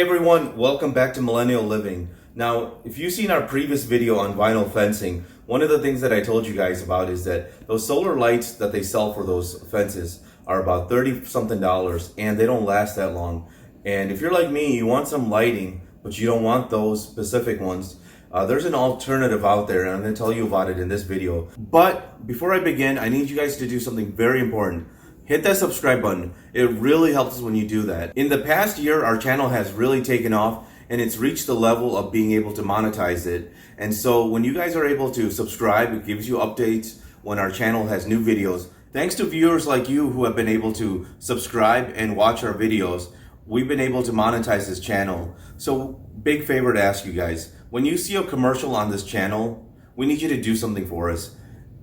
everyone, welcome back to Millennial Living. Now, if you've seen our previous video on vinyl fencing, one of the things that I told you guys about is that those solar lights that they sell for those fences are about $30 something and they don't last that long. And if you're like me, you want some lighting, but you don't want those specific ones, there's an alternative out there, and I'm going to tell you about it in this video. But before I begin, I need you guys to do something very important. Hit that subscribe button. It really helps us when you do that. In the past year, our channel has really taken off and it's reached the level of being able to monetize it. And so when you guys are able to subscribe, it gives you updates when our channel has new videos. Thanks to viewers like you who have been able to subscribe and watch our videos, we've been able to monetize this channel. So big favor to ask you guys, when you see a commercial on this channel, we need you to do something for us.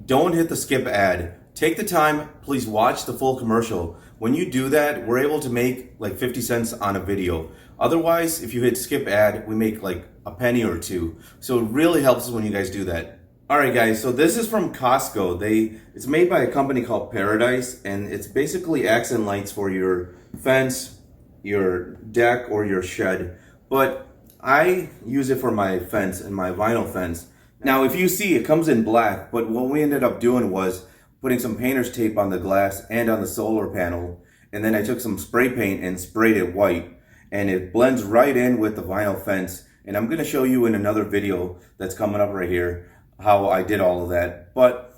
Don't hit the skip ad. Take the time, please watch the full commercial. When you do that, we're able to make like 50 cents on a video. Otherwise, if you hit skip ad, we make like a penny or two. So it really helps us when you guys do that. All right, guys, so this is from Costco. It's made by a company called Paradise, and it's basically accent lights for your fence, your deck, or your shed. But I use it for my fence and my vinyl fence. Now, if you see, it comes in black, but what we ended up doing was putting some painter's tape on the glass and on the solar panel, and then I took some spray paint and sprayed it white, and it blends right in with the vinyl fence. And I'm going to show you in another video that's coming up right here how I did all of that. But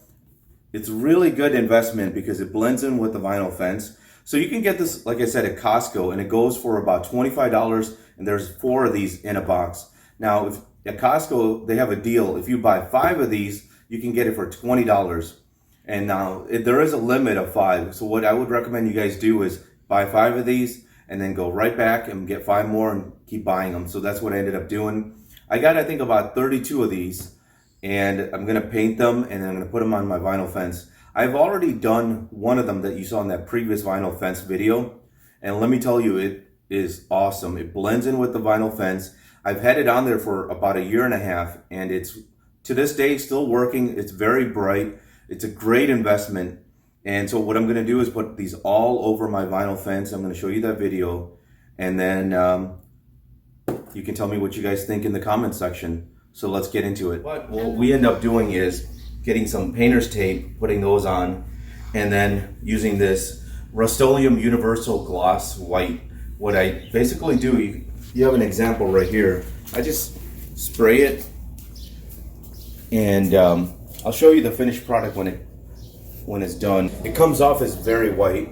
it's really good investment because it blends in with the vinyl fence. So you can get this, like I said, at Costco, and it goes for about $25, and there's 4 of these in a box. Now, at Costco, they have a deal. If you buy 5 of these, you can get it for $20. And now there is a limit of 5. So what I would recommend you guys do is buy 5 of these and then go right back and get 5 more and keep buying them. So that's what I ended up doing. I got, I think, about 32 of these, and I'm going to paint them and then I'm going to put them on my vinyl fence. I've already done one of them that you saw in that previous vinyl fence video. And let me tell you, it is awesome. It blends in with the vinyl fence. I've had it on there for about 1.5 years, and it's to this day still working. It's very bright. It's a great investment. And so what I'm going to do is put these all over my vinyl fence. I'm going to show you that video. And then you can tell me what you guys think in the comment section. So let's get into it. What we end up doing is getting some painter's tape, putting those on, and then using this Rust-Oleum Universal Gloss White. What I basically do, you have an example right here. I just spray it, and I'll show you the finished product when it's done. It comes off as very white,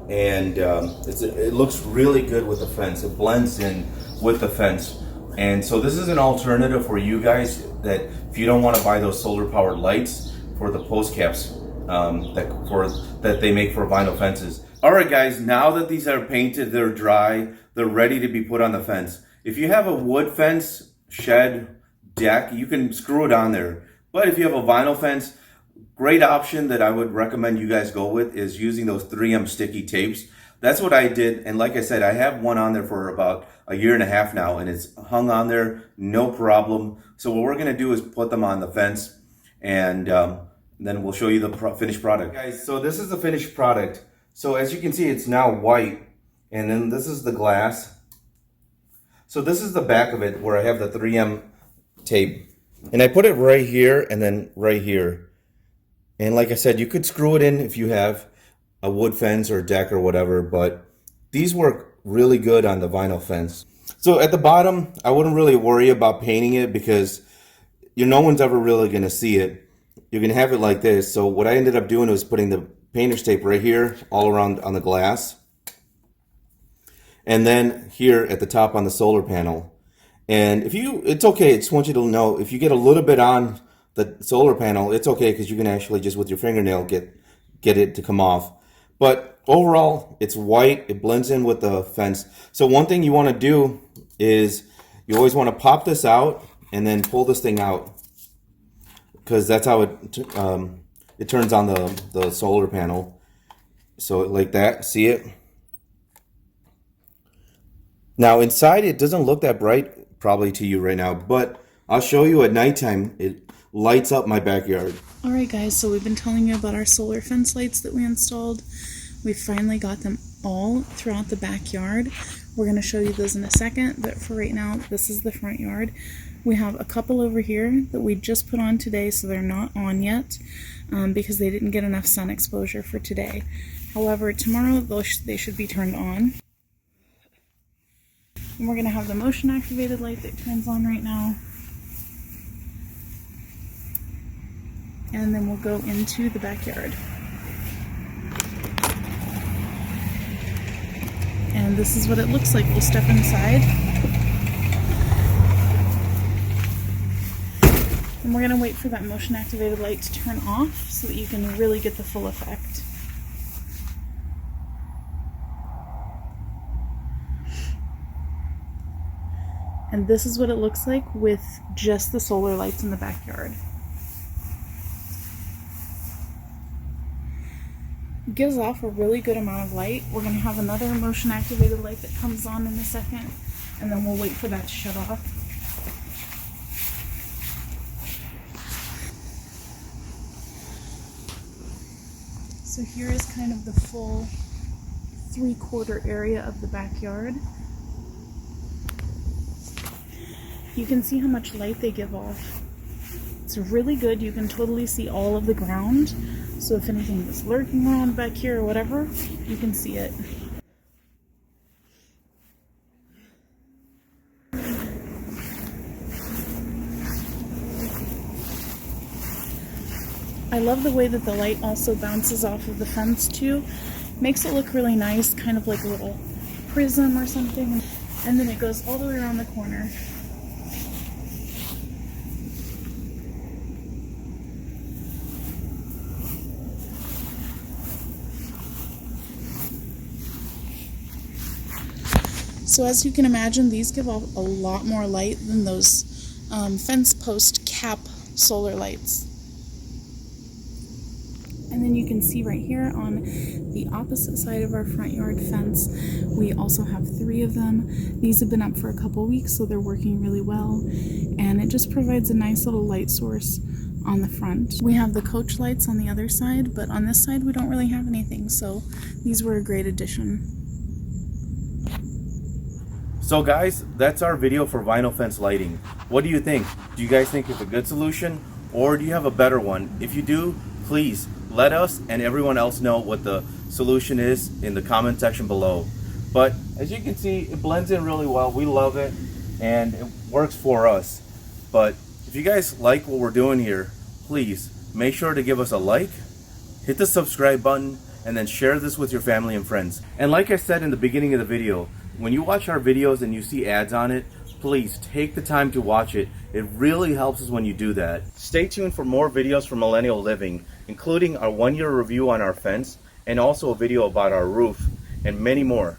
and it looks really good with the fence. It blends in with the fence. And so this is an alternative for you guys that if you don't want to buy those solar powered lights for the post caps that they make for vinyl fences. All right, guys, now that these are painted, they're dry, they're ready to be put on the fence. If you have a wood fence, shed, deck, you can screw it on there. But if you have a vinyl fence, great option that I would recommend you guys go with is using those 3M sticky tapes. That's what I did. And like I said, I have one on there for about 1.5 years now, and it's hung on there, no problem. So what we're gonna do is put them on the fence, and then we'll show you the finished product. Guys, so this is the finished product. So as you can see, it's now white, and then this is the glass. So this is the back of it where I have the 3M tape. And I put it right here and then right here. And like I said, you could screw it in if you have a wood fence or deck or whatever, but these work really good on the vinyl fence. So at the bottom, I wouldn't really worry about painting it because no one's ever really gonna see it. You're gonna have it like this. So what I ended up doing was putting the painter's tape right here all around on the glass. And then here at the top on the solar panel. And it's okay, I just want you to know, if you get a little bit on the solar panel, it's okay because you can actually just with your fingernail get it to come off. But overall, it's white, it blends in with the fence. So one thing you want to do is you always want to pop this out and then pull this thing out, because that's how it turns on the solar panel. So like that, see it? Now inside it doesn't look that bright probably to you right now, but I'll show you at nighttime. It lights up my backyard. Alright guys, so we've been telling you about our solar fence lights that we installed. We finally got them all throughout the backyard. We're going to show you those in a second, but for right now, this is the front yard. We have a couple over here that we just put on today, so they're not on yet because they didn't get enough sun exposure for today. However, tomorrow they should be turned on. And we're going to have the motion activated light that turns on right now. And then we'll go into the backyard. And this is what it looks like. We'll step inside. And we're going to wait for that motion activated light to turn off so that you can really get the full effect. And this is what it looks like with just the solar lights in the backyard. It gives off a really good amount of light. We're going to have another motion activated light that comes on in a second, and then we'll wait for that to shut off. So here is kind of the full 3/4 area of the backyard. You can see how much light they give off. It's really good. You can totally see all of the ground. So if anything is lurking around back here or whatever, you can see it. I love the way that the light also bounces off of the fence too. Makes it look really nice, kind of like a little prism or something. And then it goes all the way around the corner. So as you can imagine, these give off a lot more light than those fence post cap solar lights. And then you can see right here on the opposite side of our front yard fence, we also have 3 of them. These have been up for a couple weeks, so they're working really well. And it just provides a nice little light source on the front. We have the coach lights on the other side, but on this side we don't really have anything, so these were a great addition. So guys, that's our video for vinyl fence lighting. What do you think? Do you guys think it's a good solution, or do you have a better one? If you do, please let us and everyone else know what the solution is in the comment section below. But as you can see, it blends in really well. We love it and it works for us. But if you guys like what we're doing here, please make sure to give us a like, hit the subscribe button, and then share this with your family and friends. And like I said in the beginning of the video, when you watch our videos and you see ads on it, please take the time to watch it. It really helps us when you do that. Stay tuned for more videos from Millennial Living, including our 1-year review on our fence and also a video about our roof and many more.